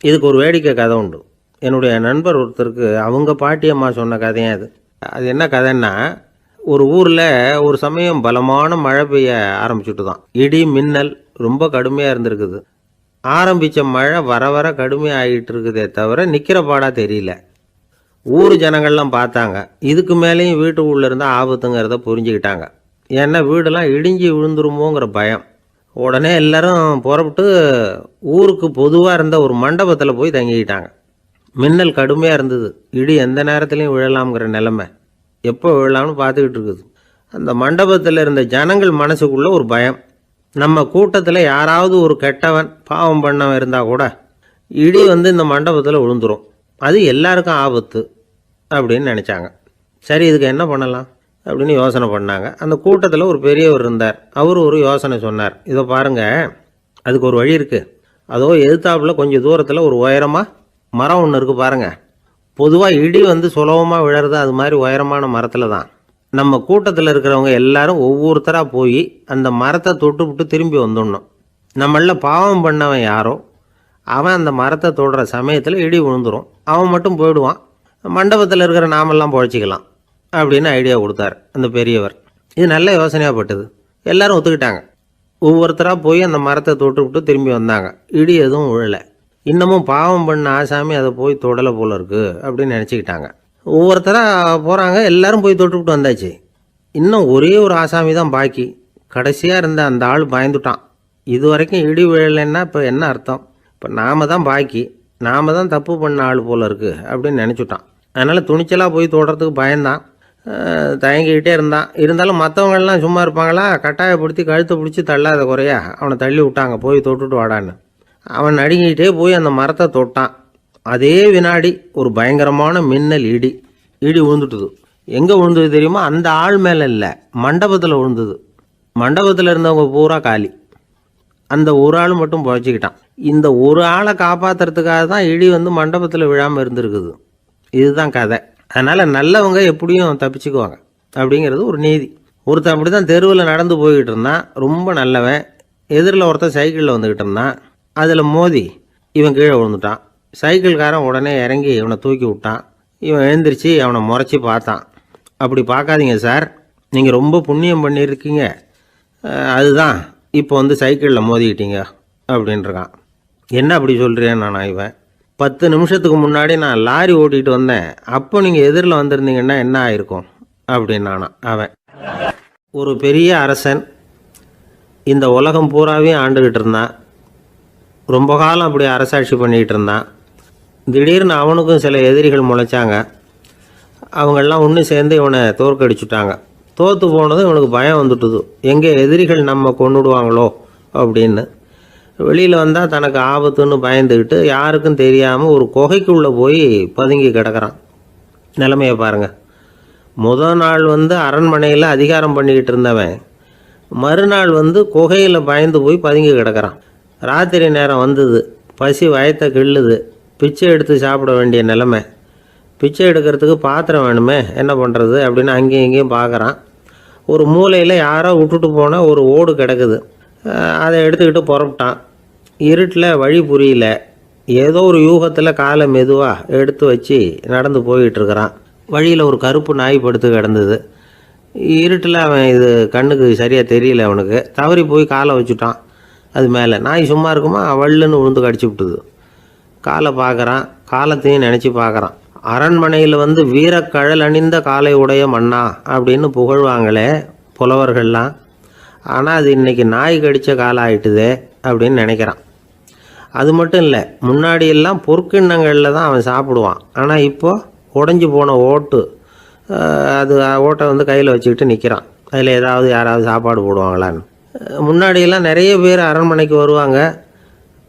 இதுக்கு ஒரு வேடிக்கை கதை உண்டு. என்னுடைய நண்பர் ஒருத்தருக்கு அவங்க பாட்டியம்மா சொன்ன கதையும் அது. அது என்ன கதைன்னா, ஒரு ஊரில் ஒரு சமயம் பலமான மழை பெய்ய ஆரம்பிச்சுட்டு தான். இடி மின்னல் ரொம்ப கடுமையாக இருந்திருக்குது. ஆரம்பித்த மழை வர வர கடுமையாக ஆகிட்டு இருக்குதே தவிர நிற்கிற பாடாக தெரியல. ஊர் ஜனங்கள்லாம் பார்த்தாங்க. இதுக்கு மேலேயும் வீட்டு உள்ளே இருந்தால் ஆபத்துங்கிறத புரிஞ்சுக்கிட்டாங்க. ஏன்னா வீடெல்லாம் இடிஞ்சி விழுந்துருமோங்கிற பயம். உடனே எல்லாரும் புறப்பட்டு ஊருக்கு பொதுவாக இருந்த ஒரு மண்டபத்தில் போய் தங்கிக்கிட்டாங்க. மின்னல் கடுமையாக இருந்தது. இடி எந்த நேரத்துலையும் விழலாம்ங்கிற நிலைமை. எப்போ விழலாம்னு பார்த்துக்கிட்டு இருக்குது. அந்த மண்டபத்தில் இருந்த ஜனங்கள் மனசுக்குள்ளே ஒரு பயம். நம்ம கூட்டத்தில் யாராவது ஒரு கெட்டவன் பாவம் பண்ணவன் இருந்தால் கூட இடி இந்த மண்டபத்தில் விழுந்துரும், அது எல்லாருக்கும் ஆபத்து அப்படின்னு நினச்சாங்க. சரி, இதுக்கு என்ன பண்ணலாம் அப்படின்னு யோசனை பண்ணாங்க. அந்த கூட்டத்தில் ஒரு பெரியவர் இருந்தார். அவர் ஒரு யோசனை சொன்னார். இதை பாருங்கள், அதுக்கு ஒரு வழி இருக்குது. அதோ எதிர்த்தாப்பில் கொஞ்சம் தூரத்தில் ஒரு உயரமாக மரம் ஒன்று இருக்குது பாருங்கள். பொதுவாக இடி சுலபமாக விழறது அது மாதிரி உயரமான மரத்தில் தான். நம்ம கூட்டத்தில் இருக்கிறவங்க எல்லாரும் ஒவ்வொருத்தராக போய் அந்த மரத்தை தொட்டு விட்டு திரும்பி வந்துடணும். நம்மள பாவம் பண்ணவன் யாரோ அவன் அந்த மரத்தை தொடுற சமயத்தில் இடி விழுந்துடும். அவன் மட்டும் போயிடுவான். மண்டபத்தில் இருக்கிற நாமெல்லாம் பொழைச்சிக்கலாம் அப்படின்னு ஐடியா கொடுத்தார் அந்த பெரியவர். இது நல்ல யோசனையாக பட்டது. எல்லாரும் ஒத்துக்கிட்டாங்க. ஒவ்வொருத்தராக போய் அந்த மரத்தை தொட்டு விட்டு திரும்பி வந்தாங்க. இடி எதுவும் விழலை. இன்னமும் பாவம் பண்ண ஆசாமி அதை போய் தொடலை போல இருக்கு அப்படின்னு நினச்சிக்கிட்டாங்க. ஒவ்வொருத்தராக போகிறாங்க. எல்லாரும் போய் தொட்டுவிட்டு வந்தாச்சு. இன்னும் ஒரே ஒரு ஆசாமி தான் பாக்கி. கடைசியாக இருந்த அந்த ஆள் பயந்துட்டான். இது வரைக்கும் இடி விழலைன்னா இப்போ என்ன அர்த்தம்? இப்போ நாம் தான் பாக்கி, நாம் தான் தப்பு பண்ண ஆள் போல இருக்கு அப்படின்னு நினச்சிட்டான். அதனால் துணிச்சலாக போய் தொடுறதுக்கு பயந்தான். தயங்கிக்கிட்டே இருந்தான். இருந்தாலும் மற்றவங்கள்லாம் சும்மா இருப்பாங்களா? கட்டாயப்படுத்தி கழுத்தை பிடிச்சி தள்ளாத குறையா அவனை தள்ளி விட்டாங்க. போய் தொட்டுட்டு வாடான்னு. அவன் நடுங்கிக்கிட்டே போய் அந்த மரத்தை தொட்டான். அதே வினாடி ஒரு பயங்கரமான மின்னல் இடி விழுந்துட்டுது. எங்கே விழுந்தது தெரியுமா? அந்த ஆள் மேலே இல்லை, மண்டபத்தில் விழுந்தது. மண்டபத்தில் இருந்தவங்க பூரா காலி. அந்த ஒரு ஆள் மட்டும் புழைச்சிக்கிட்டான். இந்த ஒரு ஆளை காப்பாற்றுறதுக்காக தான் இடி மண்டபத்தில் விழாமல் இருந்திருக்குது. இதுதான் கதை. அதனால் நல்லவங்க எப்படியும் தப்பிச்சுக்குவாங்க அப்படிங்கிறது ஒரு நீதி. ஒருத்தன் அப்படி தான் தெருவில் நடந்து போய்கிட்டு இருந்தான். ரொம்ப நல்லவன். எதிரில் ஒருத்தன் சைக்கிளில் வந்துக்கிட்டு இருந்தான். அதில் மோதி இவன் கீழே விழுந்துட்டான். சைக்கிள்காரன் உடனே இறங்கி இவனை தூக்கி விட்டான். இவன் எழுந்திரிச்சு அவனை முறைச்சி பார்த்தான். அப்படி பார்க்காதீங்க சார், நீங்கள் ரொம்ப புண்ணியம் பண்ணியிருக்கீங்க, அதுதான் இப்போ சைக்கிளில் மோதிக்கிட்டீங்க அப்படின்றான். என்ன அப்படி சொல்கிறேன் நான் இவன், 10 நிமிஷத்துக்கு முன்னாடி நான் லாரி ஓட்டிகிட்டு வந்தேன், அப்போ நீங்கள் எதிரில் வந்திருந்தீங்கன்னா என்ன ஆயிருக்கும் அப்படின்னானான் அவன். ஒரு பெரிய அரசன் இந்த உலகம் பூராவையும் ஆண்டுக்கிட்டு இருந்தான். ரொம்ப காலம் அப்படி அரசாட்சி பண்ணிக்கிட்டு இருந்தான். திடீர்னு அவனுக்கும் சில எதிரிகள் முளைச்சாங்க. அவங்கெல்லாம் ஒன்று சேர்ந்து இவனை தோற்கடிச்சுட்டாங்க. தோற்று போனதும் இவனுக்கு பயம் வந்துட்டுது, எங்கே எதிரிகள் நம்ம கொண்டுடுவாங்களோ அப்படின்னு. வெளியில் வந்தால் தனக்கு ஆபத்துன்னு பயந்துக்கிட்டு யாருக்கும் தெரியாமல் ஒரு குகைக்குள்ளே போய் பதுங்கி கிடக்கிறான். நிலைமையை பாருங்கள். முதல் நாள் அரண்மனையில் அதிகாரம் பண்ணிக்கிட்டு இருந்தவன் மறுநாள் குகையில் பயந்து போய் பதுங்கி கிடக்கிறான். ராத்திரி நேரம் வந்தது, பசி வயத்தை கிள்ளுது, பிச்சை எடுத்து சாப்பிட வேண்டிய நிலைமை. பிச்சை எடுக்கிறதுக்கு பாத்திரம் வேணுமே, என்ன பண்ணுறது அப்படின்னு அங்கேயும் இங்கேயும் பார்க்குறான். ஒரு மூலையில் யாரோ விட்டுட்டு போன ஒரு ஓடு கிடக்குது. அதை எடுத்துக்கிட்டு புறப்பட்டான். இருட்டில் வழி புரியல. ஏதோ ஒரு யூகத்தில் காலை மெதுவாக எடுத்து வச்சு நடந்து போயிட்டுருக்கிறான். வழியில் ஒரு கருப்பு நாய் படுத்து கிடந்தது. இருட்டில் அவன் இது கண்ணுக்கு சரியாக தெரியல. அவனுக்கு தவறி போய் காலை வச்சுட்டான் அது மேலே. நாய் சும்மா இருக்குமா, வள்ளுன்னு விழுந்து கடிச்சு விட்டுது. காலை பார்க்குறான், காலத்தையும் நினச்சி பார்க்குறான். அரண்மனையில் வீரக்கழல் அணிந்த காலை உடைய மன்னா அப்படின்னு புகழ்வாங்களே புலவர்கள்லாம். ஆனால் அது இன்றைக்கி நாய் கடித்த காலம் ஆகிட்டுதே அப்படின்னு நினைக்கிறான். அது மட்டும் இல்லை, முன்னாடியெல்லாம் பொற்கிண்ணங்களில் தான் அவன் சாப்பிடுவான். ஆனால் இப்போது உடஞ்சி போன ஓட்டு, அது ஓட்டை கையில் வச்சுக்கிட்டு நிற்கிறான். அதில் யாராவது சாப்பாடு போடுவாங்களான்னு. முன்னாடியெல்லாம் நிறைய பேர் அரண்மனைக்கு வருவாங்க.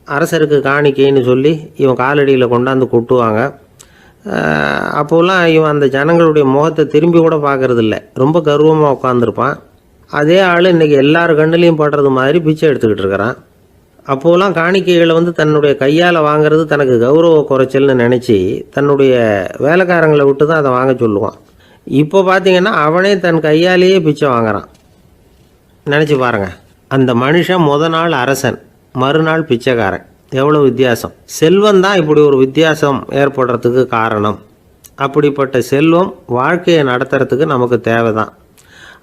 அரசருக்கு காணிக்கைன்னு சொல்லி இவன் காலடியில் கொண்டாந்து கொட்டுவாங்க. அப்போல்லாம் இவன் அந்த ஜனங்களுடைய முகத்தை திரும்பி கூட பார்க்கறதில்ல, ரொம்ப கர்வமாக உட்காந்துருப்பான். அதே ஆள் இன்றைக்கி எல்லார் கண்ணுலேயும் படுறது மாதிரி பிச்சை எடுத்துக்கிட்டு இருக்கிறான். அப்போலாம் காணிக்கைகளை தன்னுடைய கையால் வாங்கிறது தனக்கு கௌரவ குறைச்சல்னு நினச்சி தன்னுடைய வேலைக்காரங்களை விட்டு தான் அதை வாங்க சொல்லுவான். இப்போ பார்த்திங்கன்னா அவனே தன் கையாலேயே பிச்சை வாங்குறான். நினச்சி பாருங்கள், அந்த மனுஷன் நாள் அரசன், மறுநாள் பிச்சைக்காரன். எவ்வளோ வித்தியாசம்! செல்வம் தான் இப்படி ஒரு வித்தியாசம் ஏற்படுறதுக்கு காரணம். அப்படிப்பட்ட செல்வம் வாழ்க்கையை நடத்துறதுக்கு நமக்கு தேவை தான்.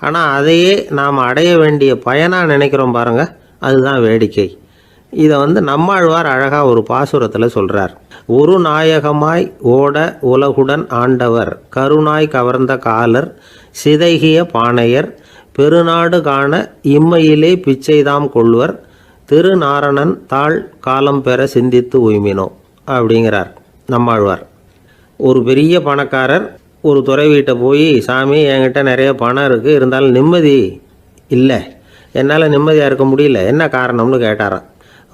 ஆனால் அதையே நாம் அடைய வேண்டிய பயனாக நினைக்கிறோம் பாருங்கள், அதுதான் வேடிக்கை. இதை நம்மாழ்வார் அழகாக ஒரு பாசுரத்தில் சொல்கிறார். ஒரு நாயகமாய் ஓட உலகுடன் ஆண்டவர், கருணாய் கவர்ந்த காலர், சிதைகிய பானையர், பெருநாடு காண இம்மையிலே பிச்சைதாம் கொள்வர், திருநாரணன் தாழ் காலம் பெற சிந்தித்து உய்மினோ அப்படிங்கிறார் நம்மாழ்வார். ஒரு பெரிய பணக்காரர் ஒரு துறவிகிட்ட போய், சாமி என்கிட்ட நிறைய பணம் இருக்குது, இருந்தாலும் நிம்மதி இல்லை, என்னால் நிம்மதியாக இருக்க முடியல, என்ன காரணம்னு கேட்டாராம்.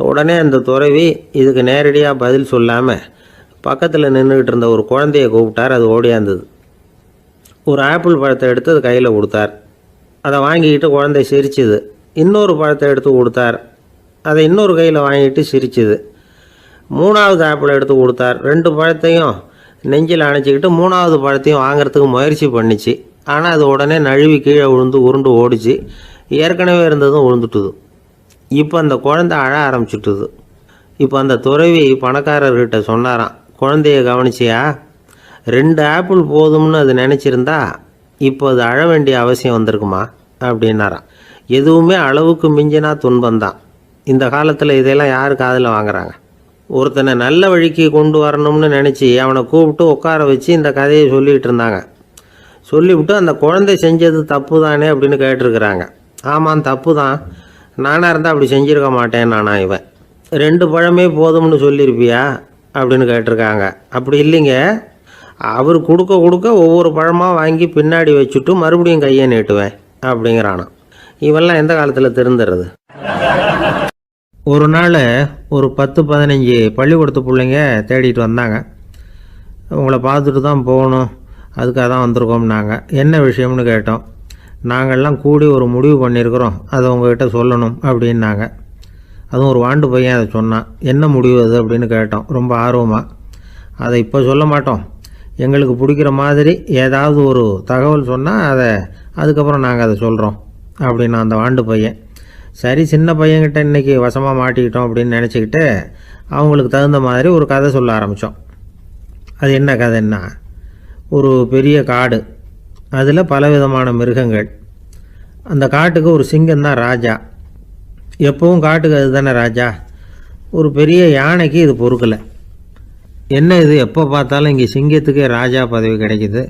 உடனே அந்த துறவி இதுக்கு நேரடியாக பதில் சொல்லாமல் பக்கத்தில் நின்றுக்கிட்டு இருந்த ஒரு குழந்தைய கூப்பிட்டார். அது ஓடியாந்தது. ஒரு ஆப்பிள் பழத்தை எடுத்து அது கையில் கொடுத்தார். அதை வாங்கிக்கிட்டு குழந்தை சிரிச்சுது. இன்னொரு பழத்தை எடுத்து கொடுத்தார். அதை இன்னொரு கையில் வாங்கிட்டு சிரிச்சுது. 3வது ஆப்பிள் எடுத்து கொடுத்தார். 2 பழத்தையும் நெஞ்சில் அணைச்சிக்கிட்டு 3வது பழத்தையும் வாங்கிறதுக்கு முயற்சி பண்ணிச்சு. ஆனால் அது உடனே நழுவி கீழே விழுந்து உருண்டு ஓடிச்சு. ஏற்கனவே இருந்ததும் விழுந்துட்டுது. இப்போ அந்த குழந்தை அழ ஆரம்பிச்சுட்டுது. இப்போ அந்த துறவி பணக்காரர்கிட்ட சொன்னாராம், குழந்தைய கவனிச்சியா, 2 ஆப்பிள் போதும்னு அது நினச்சிருந்தா இப்போ அது அழ வேண்டிய அவசியம் வந்திருக்குமா அப்படின்னாராம். எதுவுமே அளவுக்கு மிஞ்சினா துன்பந்தான். இந்த காலத்தில் இதெல்லாம் யார் காதில் வாங்குறாங்க? ஒருத்தனை நல்ல வழிக்கு கொண்டு வரணும்னு நினச்சி அவனை கூப்பிட்டு உட்கார வச்சு இந்த கதையை சொல்லிகிட்டு இருந்தாங்க. சொல்லிவிட்டு அந்த குழந்தை செஞ்சது தப்பு தானே அப்படின்னு கேட்டிருக்கிறாங்க. ஆமாம், தப்பு தான், நானாக இருந்தால் அப்படி செஞ்சுருக்க மாட்டேன் நானா இவன். 2 பழமே போதும்னு சொல்லியிருப்பியா அப்படின்னு கேட்டிருக்காங்க. அப்படி இல்லைங்க, அவர் கொடுக்க கொடுக்க ஒவ்வொரு பழமாக வாங்கி பின்னாடி வச்சுட்டு மறுபடியும் கையை நீட்டுவேன் அப்படிங்கிறானா. இவெல்லாம் எந்த காலத்தில் திருந்துறது? ஒரு நாள் ஒரு 10-15 பள்ளிக்கூடத்து பிள்ளைங்க தேடிட்டு வந்தாங்க. உங்களை பார்த்துட்டு தான் போகணும், அதுக்காக தான் வந்திருக்கோம்னாங்க. என்ன விஷயம்னு கேட்டோம். நாங்கள்லாம் கூடி ஒரு முடிவு பண்ணியிருக்கிறோம், அதை உங்கள்கிட்ட சொல்லணும் அப்படின்னாங்க. அதுவும் ஒரு வாண்டு பையன் அதை சொன்னான். என்ன முடிவு அது அப்படின்னு கேட்டோம் ரொம்ப ஆர்வமாக. அதை இப்போ சொல்ல மாட்டோம், எங்களுக்கு பிடிக்கிற மாதிரி ஏதாவது ஒரு தகவல் சொன்னால் அதுக்கப்புறம் நாங்கள் அதை சொல்கிறோம் அப்படின்னா அந்த வாண்டு பையன். சரி, சின்ன பையன்கிட்ட இன்றைக்கி வசமாக மாட்டிக்கிட்டோம் அப்படின்னு நினச்சிக்கிட்டு அவங்களுக்கு தகுந்த மாதிரி ஒரு கதை சொல்ல ஆரம்பித்தோம். அது என்ன கதைன்னா, ஒரு பெரிய காடு, அதில் பலவிதமான மிருகங்கள். அந்த காட்டுக்கு ஒரு சிங்கம் தான் ராஜா. எப்பவும் காட்டுக்கு அது தானே ராஜா. ஒரு பெரிய யானைக்கு இது பொறுக்கலை. என்ன இது, எப்போ பார்த்தாலும் இங்கே சிங்கத்துக்கே ராஜா பதவி கிடைக்கிது,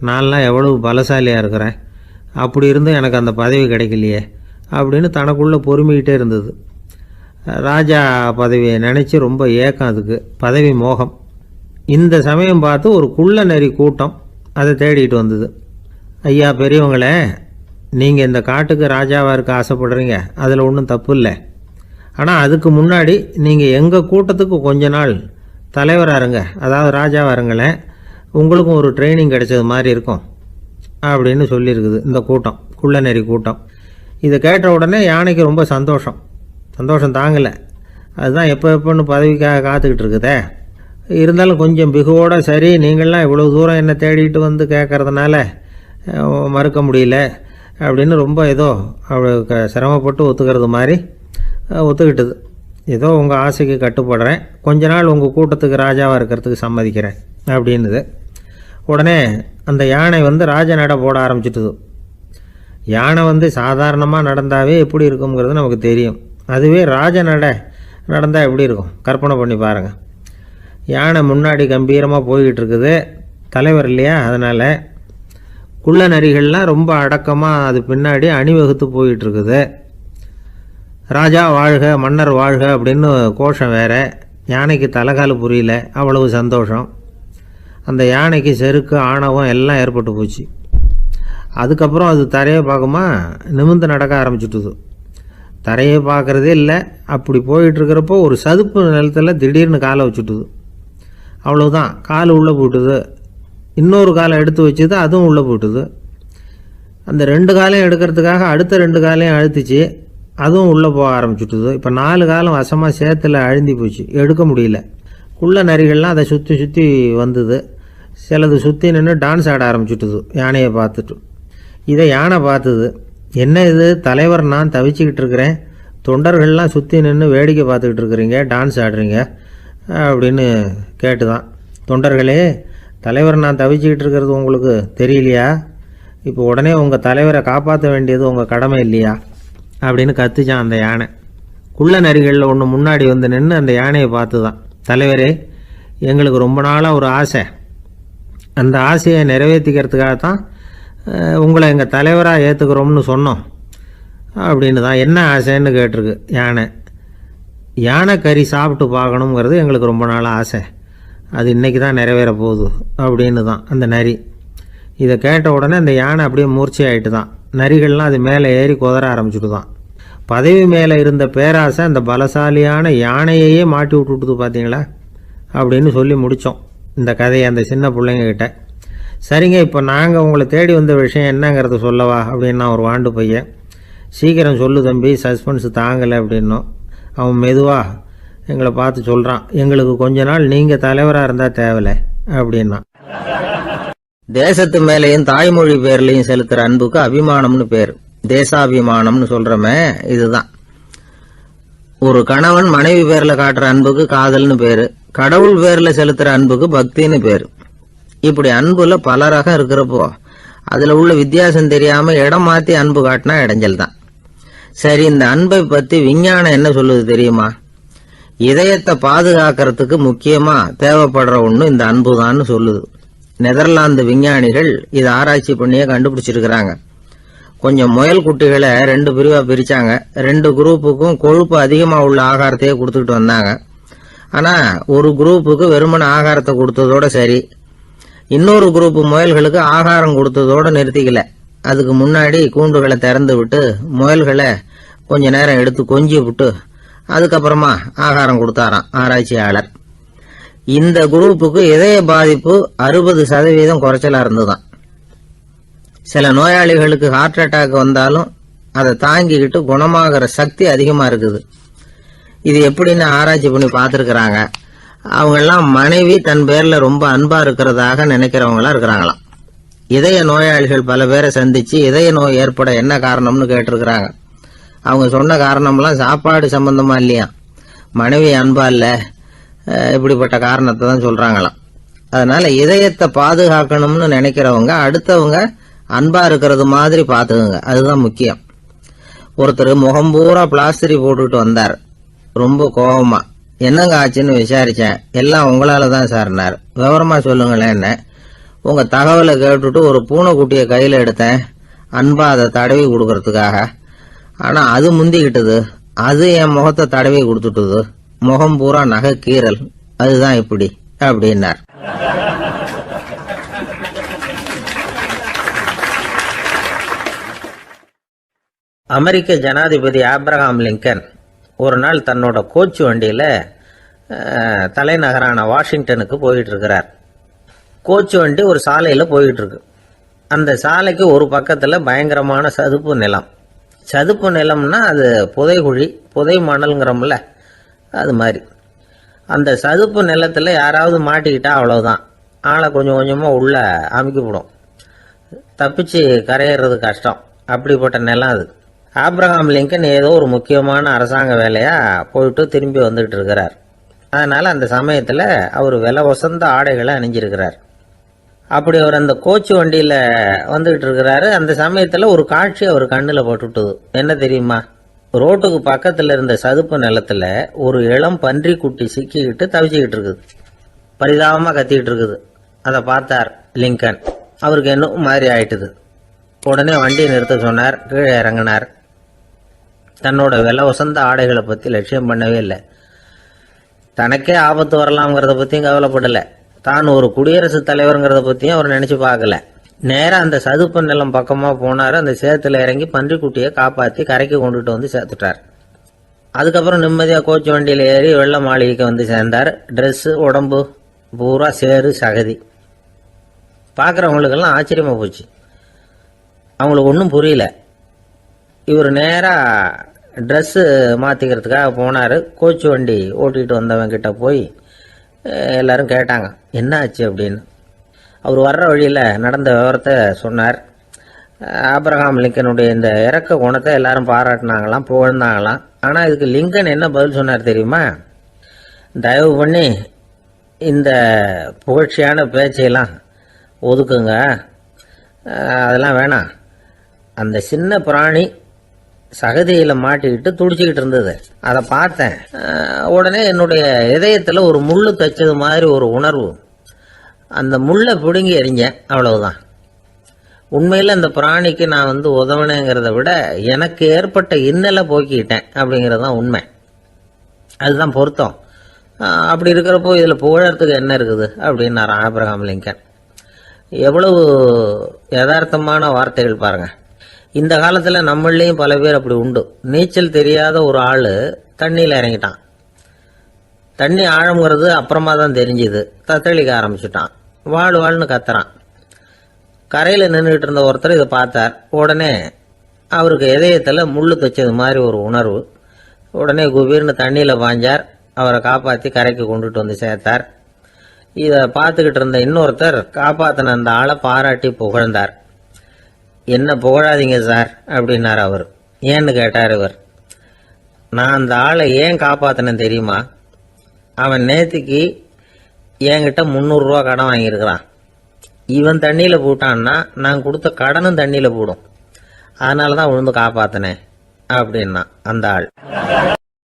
நான்லாம் எவ்வளவு பலசாலியாக இருக்கிறேன், அப்படி இருந்தும் எனக்கு அந்த பதவி கிடைக்கலையே அப்படின்னு தனக்குள்ளே பொறுமிக்கிட்டே இருந்தது. ராஜா பதவியை நினச்சி ரொம்ப ஏக்கம், அதுக்கு பதவி மோகம். இந்த சமயம் பார்த்து ஒரு குள்ள நரி கூட்டம் அதை தேடிட்டு வந்தது. ஐயா பெரியவங்களே, நீங்கள் இந்த காட்டுக்கு ராஜாவாக இருக்க ஆசைப்படுறீங்க, அதில் ஒன்றும் தப்பு இல்லை. ஆனால் அதுக்கு முன்னாடி நீங்கள் எங்கள் கூட்டத்துக்கு கொஞ்ச நாள் தலைவராக இருங்க, அதாவது ராஜாவாக இருங்களேன், உங்களுக்கும் ஒரு ட்ரைனிங் கிடைச்சது மாதிரி இருக்கும் அப்படின்னு சொல்லியிருக்குது இந்த கூட்டம், குள்ள நரி கூட்டம். இதை கேட்ட உடனே யானைக்கு ரொம்ப சந்தோஷம் தாங்கலை. அதுதான் எப்போன்னு பதவிக்காக காத்துக்கிட்டு இருக்குதே. இருந்தாலும் கொஞ்சம் பிகுவோட, சரி நீங்கள்லாம் இவ்வளோ தூரம் என்னை தேடிட்டு வந்து கேட்கறதுனால மறுக்க முடியல அப்படின்னு ரொம்ப ஏதோ அவளுக்கு சிரமப்பட்டு ஒத்துக்கிறது மாதிரி ஒத்துக்கிட்டது. ஏதோ உங்கள் ஆசைக்கு கட்டுப்படுறேன், கொஞ்ச நாள் உங்கள் கூட்டத்துக்கு ராஜாவாக இருக்கிறதுக்கு சம்மதிக்கிறேன் அப்படின்னுது. உடனே அந்த யானை ராஜ நட போட ஆரம்பிச்சிட்டுது. யானை சாதாரணமாக நடந்தாவே எப்படி இருக்குங்கிறது நமக்கு தெரியும். அதுவே ராஜ நடந்தால் எப்படி இருக்கும் கற்பனை பண்ணி பாருங்கள். யானை முன்னாடி கம்பீரமாக போய்கிட்டு இருக்குது, தலைவர் இல்லையா, அதனால் குள்ள நரிகள்லாம் ரொம்ப அடக்கமாக அது பின்னாடி அணிவகுத்து போயிட்டுருக்குது. ராஜா வாழ்க, மன்னர் வாழ்க அப்படின்னு கோஷம் வேற. யானைக்கு தலைகால் புரியல, அவ்வளவு சந்தோஷம். அந்த யானைக்கு செருக்கு, ஆணவம் எல்லாம் ஏற்பட்டு போச்சு. அதுக்கப்புறம் அது தரையை பார்க்குமா, நிமிர்ந்து நடக்க ஆரம்பிச்சுட்டுது. தரையை பார்க்குறதே இல்லை. அப்படி போயிட்டுருக்கிறப்போ ஒரு சதுப்பு நிலத்தில் திடீர்னு காலை வச்சுட்டுது. அவ்வளோதான், கால் உள்ளே போட்டுது. இன்னொரு காலை எடுத்து வச்சுது, அதுவும் உள்ளே போட்டுது. அந்த 2 காலையும் எடுக்கிறதுக்காக அடுத்த 2 காலையும் அழுத்துச்சு, அதுவும் உள்ளே போக ஆரம்பிச்சுட்டுது. இப்போ 4 காலம் வசமாக சேத்துல அழுந்தி போச்சு, எடுக்க முடியல. குள்ள நரிகள்லாம் அதை சுற்றி சுற்றி வந்தது. சிலது சுற்றி நின்று டான்ஸ் ஆட ஆரம்பிச்சுட்டுது யானையை பார்த்துட்டு. இதை யானை பார்த்தது. என்ன இது, தலைவர் நான் தவிச்சிக்கிட்டு இருக்கிறேன், தொண்டர்கள்லாம் சுற்றி நின்று வேடிக்கை பார்த்துக்கிட்டு இருக்கிறீங்க, டான்ஸ் ஆடுறீங்க அப்படின்னு கேட்டுதான். தொண்டர்களே, தலைவர் நான் தவிச்சிக்கிட்டு இருக்கிறது உங்களுக்கு தெரியலையா? இப்போ உடனே உங்கள் தலைவரை காப்பாற்ற வேண்டியது உங்கள் கடமை இல்லையா அப்படின்னு கத்துச்சான் அந்த யானை. குள்ள நரிகளில் ஒன்று முன்னாடி நின்று அந்த யானையை பார்த்து தான், தலைவரே எங்களுக்கு ரொம்ப நாளாக ஒரு ஆசை, அந்த ஆசையை நிறைவேற்றிக்கிறதுக்காகத்தான் உங்களை எங்கள் தலைவராக ஏற்றுக்கிறோம்னு சொன்னோம் அப்படின்னு தான். என்ன ஆசைன்னு கேட்டிருக்கு யானை. யானை கறி சாப்பிட்டு பார்க்கணுங்கிறது எங்களுக்கு ரொம்ப நாளாக ஆசை, அது இன்றைக்கி தான் நிறைவேற போகுது அப்படின்னு தான் அந்த நரி. இதை கேட்ட உடனே அந்த யானை அப்படியே மூர்ச்சி ஆகிட்டு தான். நரிகள்லாம் அது மேலே ஏறி குதற ஆரம்பிச்சுட்டு தான். பதவி மேலே இருந்த பேராசை அந்த பலசாலியான யானையையே மாட்டி விட்டுட்டுது பார்த்தீங்களா அப்படின்னு சொல்லி முடித்தோம் இந்த கதையை அந்த சின்ன பிள்ளைங்கக்கிட்ட. சரிங்க, இப்போ நாங்கள் உங்களை தேடி வந்த விஷயம் என்னங்கிறத சொல்லவா அப்படின்னா ஒரு வாண்டு பையன். சீக்கிரம் சொல்லு தம்பி, சஸ்பென்ஸ் தாங்கலை அப்படின்னோம். அவன் மெதுவாக எங்களை பார்த்து சொல்கிறான், எங்களுக்கு கொஞ்ச நாள் நீங்கள் தலைவராக இருந்தால் தேவலை அப்படின்னா. தேசத்து மேலேயும் தாய்மொழி பேர்லையும் செலுத்துகிற அன்புக்கு அபிமானம்னு பேர், தேசாபிமானம்னு சொல்கிறோமே இதுதான். ஒரு கணவன் மனைவி பேரில் காட்டுற அன்புக்கு காதல்னு பேர், கடவுள் பேரில் செலுத்துகிற அன்புக்கு பக்தின்னு பேர். இப்படி அன்புல பல ரகம் இருக்கிறப்போ அதில் உள்ள வித்தியாசம் தெரியாமல் இடம் மாற்றி அன்பு காட்டினா இடைஞ்சல் தான். சரி, இந்த அன்பை பற்றி விஞ்ஞானம் என்ன சொல்லுது தெரியுமா? இதயத்தை பாதுகாக்கிறதுக்கு முக்கியமா தேவைப்படுற ஒண்ணு இந்த அன்பு தான் சொல்லுது. நெதர்லாந்து விஞ்ஞானிகள் இதை ஆராய்ச்சி பண்ணியே கண்டுபிடிச்சிருக்கிறாங்க. கொஞ்சம் முயல் குட்டிகளை 2 பிரிவா பிரிச்சாங்க. 2 குரூப்புக்கும் கொழுப்பு அதிகமா உள்ள ஆகாரத்தையே கொடுத்துக்கிட்டு வந்தாங்க. ஆனா ஒரு குரூப்புக்கு வெறுமன ஆகாரத்தை கொடுத்ததோட சரி, இன்னொரு குரூப் முயல்களுக்கு ஆகாரம் கொடுத்ததோட நிறுத்திக்கல. அதுக்கு முன்னாடி கூண்டுகளை திறந்து விட்டு முயல்களை கொஞ்ச நேரம் எடுத்து கொஞ்சி விட்டு அதுக்கப்புறமா ஆகாரம் கொடுத்தாராம் ஆராய்ச்சியாளர். இந்த குரூப்புக்கு இதய பாதிப்பு 60% குறைச்சலா இருந்துதான். சில நோயாளிகளுக்கு ஹார்ட் அட்டாக் வந்தாலும் அதை தாங்கிக்கிட்டு குணமாகிற சக்தி அதிகமா இருக்குது. இது எப்படின்னு ஆராய்ச்சி பண்ணி பார்த்துருக்கிறாங்க. அவங்கெல்லாம் மனைவி தன் பேர்ல ரொம்ப அன்பா இருக்கிறதாக நினைக்கிறவங்களா இருக்கிறாங்களாம். இதய நோயாளிகள் பல பேரை சந்திச்சு இதய நோய் ஏற்பட என்ன காரணம்னு கேட்டிருக்கிறாங்க. அவங்க சொன்ன காரணம்லாம் சாப்பாடு சம்பந்தமா இல்லையா, மனைவி அன்பா இல்ல, இப்படிப்பட்ட காரணத்தை தான் சொல்றாங்களாம். அதனால இதயத்தை பாதுகாக்கணும்னு நினைக்கிறவங்க அடுத்தவங்க அன்பா இருக்கிறது மாதிரி பாத்துக்குங்க, அதுதான் முக்கியம். ஒருத்தர் முகம் பூரா பிளாஸ்டரி போட்டுட்டு வந்தார், ரொம்ப கோபமா. என்னங்க ஆச்சுன்னு விசாரிச்சேன். எல்லாம் உங்களால தான் சார்னார். விவரமா சொல்லுங்களேன். என்ன உங்க தகவலை கேட்டுட்டு ஒரு பூனைக்குட்டியை கையில எடுத்தேன், அன்பா அதை தடவி கொடுக்கறதுக்காக. ஆனா அது முந்திக்கிட்டது. அது என் முகத்தை தடவி கொடுத்துட்டுது. முகம் பூரா நகை கீறல். அதுதான் இப்படி அப்படின்னார். அமெரிக்க ஜனாதிபதி ஆப்ரஹாம் லிங்கன் ஒரு நாள் தன்னோட கோச்சு வண்டியில தலைநகரான வாஷிங்டனுக்கு போயிட்டு இருக்கிறார். கோச்சு வண்டி ஒரு சாலையில போயிட்டு இருக்கு. அந்த சாலைக்கு ஒரு பக்கத்துல பயங்கரமான சதுப்பு நிலம். சதுப்பு நிலம்னா அது புதைகுழி, புதை மணல்ங்கிறோம்ல, அது மாதிரி. அந்த சதுப்பு நிலத்துல யாராவது மாட்டிக்கிட்டா அவ்வளவுதான், ஆளை கொஞ்சம் கொஞ்சமா உள்ள அமுக்கிவிடும். தப்பிச்சு கரையேறது கஷ்டம். அப்படிப்பட்ட நிலம் அது. ஆப்ரஹாம் லிங்கன் ஏதோ ஒரு முக்கியமான அரசாங்க வேலையா போயிட்டு திரும்பி வந்துட்டு இருக்கிறார். அதனால அந்த சமயத்துல அவர் விலை உசந்த ஆடைகளை அணிஞ்சிருக்கிறார். அப்படி அவர் அந்த கோச்சு வண்டியில வந்துகிட்டு இருக்கிறாரு. அந்த சமயத்துல ஒரு காட்சி அவர் கண்ணுல போட்டுட்டுது. என்ன தெரியுமா? ரோட்டுக்கு பக்கத்துல இருந்த சதுப்பு நிலத்துல ஒரு இளம் பன்றி குட்டி சிக்கிக்கிட்டு தவிச்சுக்கிட்டு இருக்குது. பரிதாபமா கத்திக்கிட்டு இருக்குது. அதை பார்த்தார் லிங்கன். அவருக்கு என்ன மாதிரி ஆயிட்டுது. உடனே வண்டியை நிறுத்த சொன்னார். கீழே இறங்கினார். தன்னோட விலை உசந்த ஆடைகளை பத்தி லட்சியம் பண்ணவே இல்லை. தனக்கே ஆபத்து வரலாம்ங்கிறத பத்தியும் கவலைப்படல. தான் ஒரு குடியரசுத் தலைவருங்கிறத பத்தியும் அவர் நினைச்சு பார்க்கல. நேரா அந்த சதுப்பு நிலம் பக்கமா போனாரு. அந்த சேத்துல இறங்கி பன்றிக்குட்டியை காப்பாத்தி கரைக்கு கொண்டுட்டு வந்து சேர்த்துட்டார். அதுக்கப்புறம் நிம்மதியா கோச்சு வண்டியில ஏறி வெள்ள மாளிகைக்கு வந்து சேர்ந்தார். ட்ரெஸ், உடம்பு பூரா சேரு சகதி. பாக்குறவங்களுக்கெல்லாம் ஆச்சரியமா போச்சு. அவங்களுக்கு ஒன்றும் புரியல. இவர் நேரா ட்ரெஸ் மாத்திக்கிறதுக்காக போனாரு. கோச்சு வண்டி ஓட்டிட்டு வந்தவன் கிட்ட போய் எல்லாரும் கேட்டாங்க என்ன ஆச்சு அப்படின்னு. அவர் வர்ற வழியில நடந்த விவரத்தை சொன்னார். ஆப்ரஹாம் லிங்கனுடைய இந்த இறக்க குணத்தை எல்லாரும் பாராட்டினாங்களாம், புகழ்ந்தாங்களாம். ஆனா இதுக்கு லிங்கன் என்ன பதில் சொன்னார் தெரியுமா? தயவு பண்ணி இந்த புகழ்ச்சியான பேச்சையெல்லாம் ஒதுக்குங்க, அதெல்லாம் வேணாம். அந்த சின்ன பிராணி சகதியில மாட்டிக்கிட்டு துடிச்சுக்கிட்டு இருந்தது, அதை பார்த்தேன். உடனே என்னுடைய இதயத்துல ஒரு முள்ளு தச்சது மாதிரி ஒரு உணர்வு. அந்த முள்ளை பிடுங்கி எறிஞ்சேன், அவ்வளவுதான். உண்மையில அந்த பிராணிக்கு நான் உதவினேங்கிறத விட எனக்கு ஏற்பட்ட இன்னலை போக்கிக்கிட்டேன் அப்படிங்கிறது தான் உண்மை. அதுதான் பொருத்தம். அப்படி இருக்கிறப்போ இதுல புகழறதுக்கு என்ன இருக்குது அப்படின்னாரு ஆப்ரஹாம் லிங்கன். எவ்வளவு யதார்த்தமான வார்த்தைகள் பாருங்க. இந்த காலத்துல நம்மளையும் பல பேர் அப்படி உண்டு. நீச்சல் தெரியாத ஒரு ஆளு தண்ணியில இறங்கிட்டான். தண்ணி ஆழம்ங்கிறது அப்புறமா தான் தெரிஞ்சுது. தத்தளிக்க ஆரம்பிச்சுட்டான். வாழ் வாழ்னு கத்துறான். கரையில நின்றுட்டு இருந்த ஒருத்தர் இதை பார்த்தார். உடனே அவருக்கு இதயத்துல முள்ளு தச்சது மாதிரி ஒரு உணர்வு. உடனே குபீர்னு தண்ணியில பாஞ்சார். அவரை காப்பாத்தி கரைக்கு கொண்டுட்டு வந்து சேர்த்தார். இத பார்த்துக்கிட்டு இருந்த இன்னொருத்தர் காப்பாத்தின அந்த ஆளை பாராட்டி புகழ்ந்தார். என்ன புகழாதீங்க சார் அப்படின்னார் அவர். ஏன்னு கேட்டார் இவர். நான் அந்த ஆளை ஏன் காப்பாத்தினேன் தெரியுமா? அவன் நேத்திக்கு என்கிட்ட 300 ரூபா கடன் வாங்கியிருக்கிறான். இவன் தண்ணியில போட்டான்னா நான் கொடுத்த கடனும் தண்ணியில போடும். அதனாலதான் விழுந்து காப்பாத்தினேன் அப்படின்னா அந்த ஆள்.